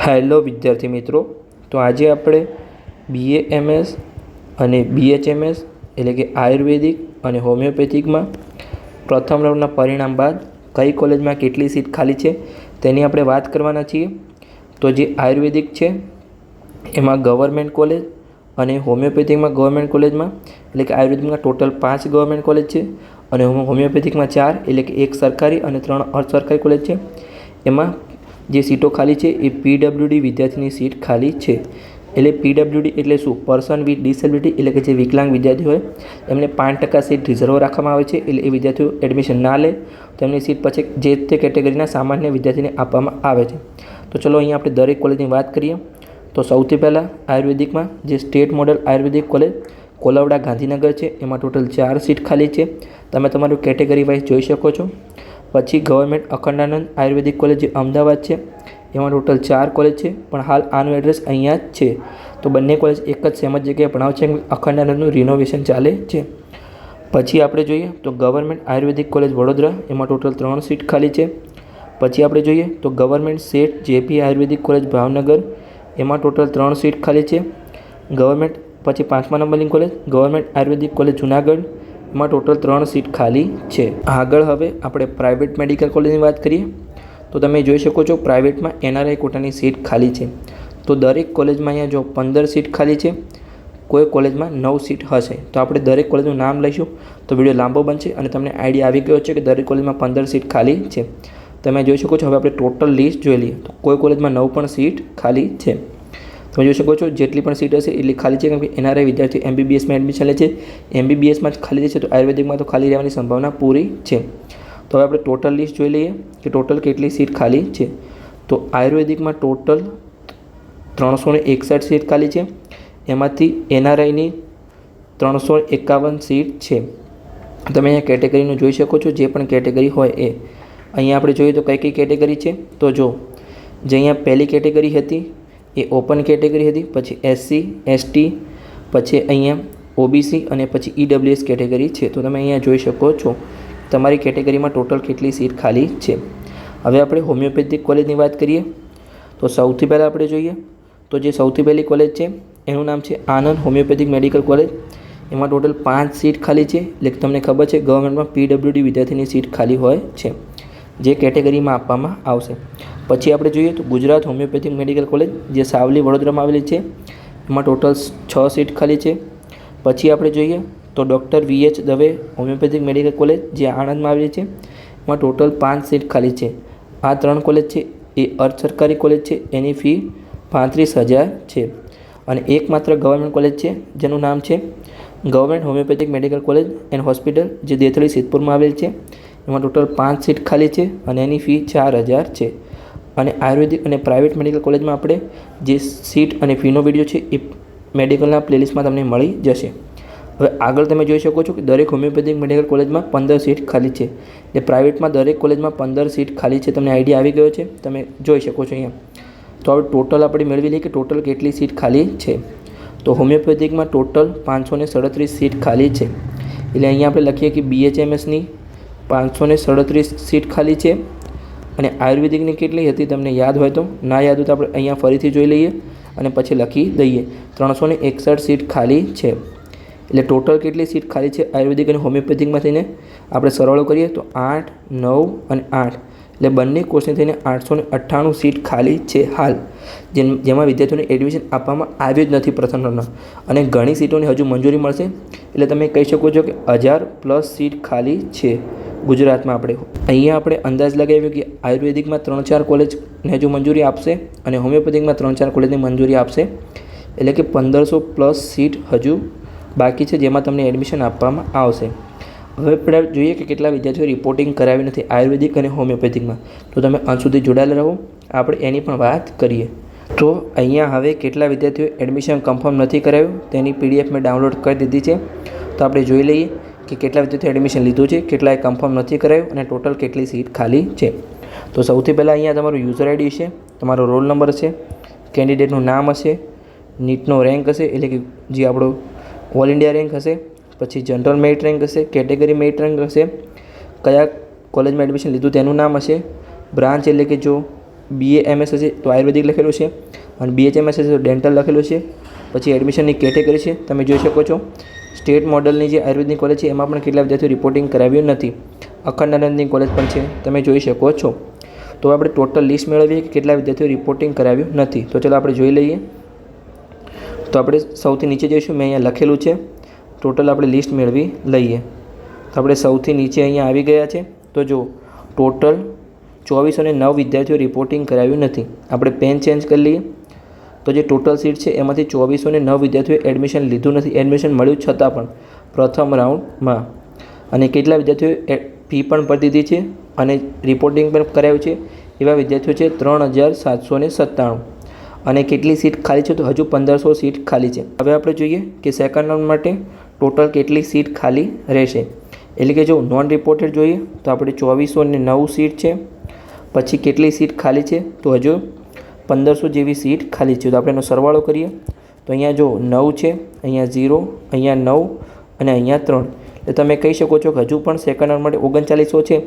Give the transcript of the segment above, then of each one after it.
Hello વિદ્યાર્થી મિત્રો, તો આજે આપણે BAMS અને BHMS એટલે કે આયુર્વેદિક અને હોમિયોપેથિકમાં પ્રથમ રાઉન્ડના પરિણામ બાદ કઈ કોલેજમાં કેટલી સીટ ખાલી છે તેની આપણે વાત કરવાના છીએ. તો જે આયુર્વેદિક છે એમાં ગવર્મેન્ટ કોલેજ અને હોમિયોપેથિકમાં ગવર્મેન્ટ કોલેજમાં એટલે કે આયુર્વેદિકમાં ટોટલ 5 ગવર્મેન્ટ કોલેજ છે અને હોમિયોપેથિકમાં 4 એટલે કે 1 સરકારી અને 3 અર્ધસરકારી કોલેજ છે. એમાં જે સીટો ખાલી છે એ PWD વિદ્યાર્થીની સીટ ખાલી છે. એટલે PWD એટલે શું? પર્સન વિથ ડિસેબિલિટી, એટલે કે જે વિકલાંગ વિદ્યાર્થી હોય એમને 5% સીટ રિઝર્વ રાખવામાં આવે છે. એટલે એ વિદ્યાર્થીઓ એડમિશન ના લે તો એમની સીટ પછી જે તે કેટેગરીના સામાન્ય વિદ્યાર્થીને આપવામાં આવે છે. તો ચલો અહીંયા આપણે દરેક કોલેજની વાત કરીએ. તો સૌથી પહેલાં આયુર્વેદિકમાં જે સ્ટેટ મોડલ આયુર્વેદિક કોલેજ કોલાવડા ગાંધીનગર છે એમાં ટોટલ 4 સીટ ખાલી છે. તમે તમારું કેટેગરી વાઇઝ જોઈ શકો છો. પછી ગવર્મેન્ટ અખંડાનંદ આયુર્વેદિક કોલેજ જે અમદાવાદ છે એમાં ટોટલ 4 કોલેજ છે, પણ હાલ આનું એડ્રેસ અહીંયા જ છે. તો બંને કોલેજ એક જ સેમ જ જગ્યાએ ભણાવે છે. અખંડાનંદનું રિનોવેશન ચાલે છે. પછી આપણે જોઈએ તો ગવર્મેન્ટ આયુર્વેદિક કોલેજ વડોદરા એમાં ટોટલ 3 સીટ ખાલી છે. પછી આપણે જોઈએ તો ગવર્મેન્ટ શેઠ JP આયુર્વેદિક કોલેજ ભાવનગર એમાં ટોટલ 3 સીટ ખાલી છે. ગવર્મેન્ટ પછી 5મા નંબરની કોલેજ ગવર્મેન્ટ આયુર્વેદિક કોલેજ જુનાગઢ એમાં ટોટલ 3 સીટ ખાલી છે. આગળ હવે આપણે પ્રાઇવેટ મેડિકલ કોલેજની વાત કરીએ. તો તમે જોઈ શકો છો પ્રાઇવેટમાં NRI કોટાની સીટ ખાલી છે. તો દરેક કોલેજમાં અહીંયા જો 15 સીટ ખાલી છે, કોઈ કોલેજમાં 9 સીટ હશે. તો આપણે દરેક કોલેજનું નામ લઈશું તો વિડીયો લાંબો બનશે અને તમને આઈડિયા આવી ગયો છે કે દરેક કોલેજમાં 15 સીટ ખાલી છે. તમે જોઈ શકો છો. હવે આપણે ટોટલ લિસ્ટ જોઈ લઈએ તો કોઈ કોલેજમાં 9 પણ સીટ ખાલી છે. તમે જોઈ શકો છો જેટલી પણ સીટ હશે એટલી ખાલી છે, કેમ કે NRI વિદ્યાર્થી MBBSમાં એડમિશન લે છે. MBBSમાં જ ખાલી છે, તો આયુર્વેદિકમાં તો ખાલી રહેવાની સંભાવના પૂરી છે. તો હવે આપણે ટોટલ લિસ્ટ જોઈ લઈએ કે ટોટલ કેટલી સીટ ખાલી છે. તો આયુર્વેદિકમાં ટોટલ 361 સીટ ખાલી છે. એમાંથી NRIની 351 સીટ છે. તમે અહીંયા કેટેગરીનું જોઈ શકો છો, જે પણ કેટેગરી હોય એ. અહીંયા આપણે જોઈએ તો કઈ કઈ કેટેગરી છે. તો જો જે અહીંયા પહેલી કેટેગરી હતી એ ઓપન કેટેગરી હતી, પછી SC ST, પછી અહીંયા OBC અને પછી EWS કેટેગરી છે. તો તમે અહીંયા જોઈ શકો છો તમારી કેટેગરીમાં ટોટલ કેટલી સીટ ખાલી છે. હવે આપણે હોમિયોપેથિક કોલેજની વાત કરીએ. તો સૌથી પહેલાં આપણે જોઈએ તો જે સૌથી પહેલી કોલેજ છે એનું નામ છે આનંદ હોમિયોપેથિક મેડિકલ કોલેજ. એમાં ટોટલ 5 સીટ ખાલી છે. એટલે કે તમને ખબર છે ગવર્મેન્ટમાં PWD વિદ્યાર્થીની સીટ ખાલી હોય છે, જે કેટેગરીમાં આપવામાં આવશે. પછી આપણે જોઈએ તો ગુજરાત હોમિયોપેથિક મેડિકલ કોલેજ જે સાવલી વડોદરામાં આવેલી છે એમાં ટોટલ 6 સીટ ખાલી છે. પછી આપણે જોઈએ તો doctor VH Dave homeopathic medical college જે આણંદમાં આવેલી છે એમાં ટોટલ 5 સીટ ખાલી છે. આ 3 કોલેજ છે એ અર્ધ સરકારી કોલેજ છે, એની ફી 35,000 છે. અને એકમાત્ર ગવર્મેન્ટ કોલેજ છે જેનું નામ છે government homeopathic medical college and hospital જે દેથળી સિદ્ધપુરમાં આવેલ છે. એમાં ટોટલ 5 સીટ ખાલી છે અને એની ફી 4,000 છે. અને આયુર્વેદિક અને પ્રાઇવેટ મેડિકલ કોલેજમાં આપણે જે સીટ અને ફીનો વિડીયો છે એ મેડિકલના પ્લેલિસ્ટમાં તમને મળી જશે. હવે આગળ તમે જોઈ શકો છો કે દરેક હોમિયોપેથિક મેડિકલ કોલેજમાં 15 સીટ ખાલી છે. એટલે પ્રાઇવેટમાં દરેક કોલેજમાં 15 સીટ ખાલી છે. તમને આઈડિયા આવી ગયો છે, તમે જોઈ શકો છો અહીંયા. તો હવે ટોટલ આપણે મેળવી લઈએ કે ટોટલ કેટલી સીટ ખાલી છે. તો હોમિયોપેથિકમાં ટોટલ 537 સીટ ખાલી છે. એટલે અહીંયા આપણે લખીએ કે BHMSની 537 સીટ ખાલી છે. અને આયુર્વેદિકની કેટલી હતી તમને યાદ હોય તો, ના યાદ હોય તો આપણે અહીંયા ફરીથી જોઈ લઈએ અને પછી લખી દઈએ. 361 સીટ ખાલી છે. એટલે ટોટલ કેટલી સીટ ખાલી છે આયુર્વેદિક અને હોમિયોપેથિકમાં થઈને આપણે સરવાળો કરીએ તો 8, 9 અને 8 એટલે બંને કોર્સને થઈને 898 સીટ ખાલી છે હાલ, જેમાં વિદ્યાર્થીઓને એડમિશન આપવામાં આવ્યું જ નથી પ્રથમ રાઉન્ડમાં. અને ઘણી સીટોની હજુ મંજૂરી મળશે. એટલે તમે કહી શકો છો કે 1000+ સીટ ખાલી છે ગુજરાતમાં. અહીંયા આપણે અંદાજ લગાવ્યો કે આયુર્વેદિકમાં 3-4 કોલેજને હજુ મંજૂરી આપશે અને હોમિયોપેથિકમાં 3-4 કોલેજની મંજૂરી આપશે. એટલે કે 1500+ સીટ હજુ બાકી છે જેમાં તમને એડમિશન આપવામાં આવશે. હવે આપણે જોઈએ કે કેટલા વિદ્યાર્થીઓ રિપોર્ટિંગ કરાવી નથી આયુર્વેદિક અને હોમિયોપેથિકમાં. તો તમે અંત સુધી જોડાયેલા રહો, આપણે એની પણ વાત કરીએ. તો અહીંયા હવે કેટલા વિદ્યાર્થીઓ એડમિશન કન્ફર્મ નથી કરાવ્યું તેની PDF મેં ડાઉનલોડ કરી દીધી છે. તો આપણે જોઈ લઈએ કે કેટલા વિદ્યાર્થીઓ એડમિશન લીધું છે, કેટલાએ કન્ફર્મ નથી કરાવ્યું અને ટોટલ કેટલી સીટ ખાલી છે. તો સૌથી પહેલાં અહીંયા તમારું યુઝર ID છે, તમારો રોલ નંબર હશે, કેન્ડિડેટનું નામ હશે, નીટનો રેન્ક હશે એટલે કે જે આપણો ઓલ ઇન્ડિયા રેન્ક હશે, પછી જનરલ મેરિટ રેન્ક હશે, કેટેગરી મેરિટ રેન્ક હશે, કયા કોલેજમાં એડમિશન લીધું તેનું નામ હશે, બ્રાન્ચ એટલે કે જો BAMS હશે તો આયુર્વેદિક લખેલું છે અને BHMS હશે તો ડેન્ટલ લખેલું છે. પછી એડમિશનની કેટેગરી છે, તમે જોઈ શકો છો સ્ટેટ મોડલની જે આયુર્વેદિક કોલેજ છે એમાં પણ કેટલા વિદ્યાર્થીઓ રિપોર્ટિંગ કરાવ્યું નથી. અખંડાનંદની કોલેજ પણ છે, તમે જોઈ શકો છો. તો આપણે ટોટલ લિસ્ટ મેળવીએ કે કેટલા વિદ્યાર્થીઓ રિપોર્ટિંગ કરાવ્યું નથી. તો ચાલો આપણે જોઈ લઈએ. તો આપણે સૌથી નીચે જઈશું, મેં અહીંયા લખેલું છે ટોટલ આપણે લિસ્ટ મેળવી લઈએ. તો આપણે સૌથી નીચે અહીંયા આવી ગયા છે. તો જો ટોટલ 2409 વિદ્યાર્થીઓ રિપોર્ટિંગ કરાવ્યું નથી. આપણે પેન ચેન્જ કરી લઈએ. તો જે ટોટલ સીટ છે એમાંથી 2409 વિદ્યાર્થીઓએ એડમિશન લીધું નથી. એડમિશન મળ્યું છતાં પણ પ્રથમ રાઉન્ડમાં. અને કેટલા વિદ્યાર્થીઓએ ફી પણ ભરી દીધી છે અને રિપોર્ટિંગ પણ કરાવ્યું છે એવા વિદ્યાર્થીઓ છે 3797. અને કેટલી સીટ ખાલી છે? તો હજુ 1500 સીટ ખાલી છે. હવે આપણે જોઈએ કે સેકન્ડ રાઉન્ડ માટે ટોટલ કેટલી સીટ ખાલી રહેશે. એટલે કે જો નોન રિપોર્ટેડ જોઈએ તો આપણે 2409 સીટ છે. પછી કેટલી સીટ ખાલી છે? તો હજુ 1500 જેવી સીટ ખાલી છે. તો આપણે એનો સરવાળો કરીએ તો અહીંયા જો 9 છે, અહીંયા 0, અહીંયા 9 અને અહીંયા 3. એટલે તમે કહી શકો છો કે હજુ પણ સેકન્ડ રાઉન્ડ માટે 3900 છે.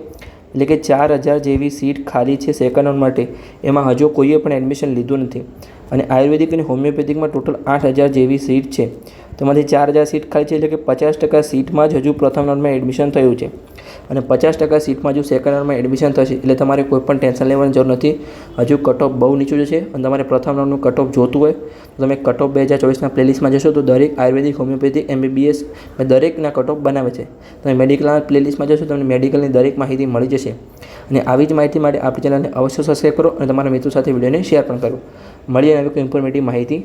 એટલે કે 4000 જેવી સીટ ખાલી છે સેકન્ડ રાઉન્ડ માટે. એમાં હજુ કોઈએ પણ એડમિશન લીધું નથી. અને આયુર્વેદિક અને હોમિયોપેથિકમાં ટોટલ 8000 જેવી સીટ છે. તેમાંથી 4000 સીટ ખાલી છે. એટલે કે 50% સીટમાં જ હજુ પ્રથમ રાઉન્ડમાં એડમિશન થયું છે. અને 50% સીટમાં હજુ સેકન્ડ રાઉન્ડમાં એડમિશન થશે. એટલે તમારે કોઈ પણ ટેન્શન લેવાની જરૂર નથી. હજુ કટ ઓફ બહુ નીચું છે અને તમારે પ્રથમ રાઉન્ડનું કટ ઓફ જોતું હોય તો તમે કટ ઓફ 2024ના પ્લેલિસ્ટમાં જશો તો દરેક આયુર્વેદિક, હોમિયોપેથિક, MBBS દરેકના કટ ઓફ બનાવે છે. તમે મેડિકલના પ્લેલિસ્ટમાં જશો તો તમને મેડિકલની દરેક માહિતી મળી જશે. અને આવી જ માહિતી માટે આપણી ચેનલને અવશ્ય સબસ્ક્રાઈબ કરો અને તમારા મિત્રો સાથે વિડીયોને શેર પણ કરો. મળીએ નવી કોઈ ઇન્ફોર્મેટિવ માહિતી.